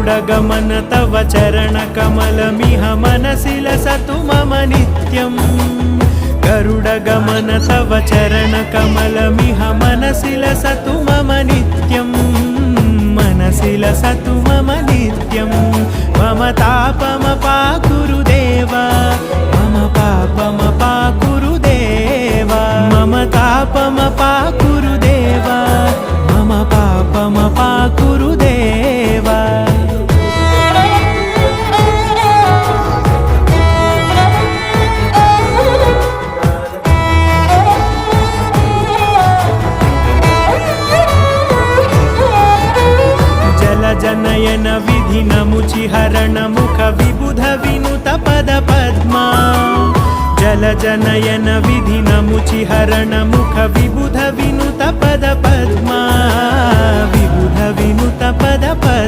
गरुडगमन तव चरणकमलमिह मनसि लसतु मम नित्यम् गरुडगमन तव चरणकमलमिह मनसि लसतु मम नित्यम् मनसि लसतु मम नित्यम् मम तापमपाकुरु देवा मम पापमपाकुरु देवा मम तापमपाकुरु देवा मम पापमपाकुरु देवा जनयन विधिनमुचिहरण मुख विबुध विनुत पद पद्मा जल जनयन विधिनमुचिहरण मुख विबुध विनुत पद पद्मा विबुध विनुत पद पद्मा।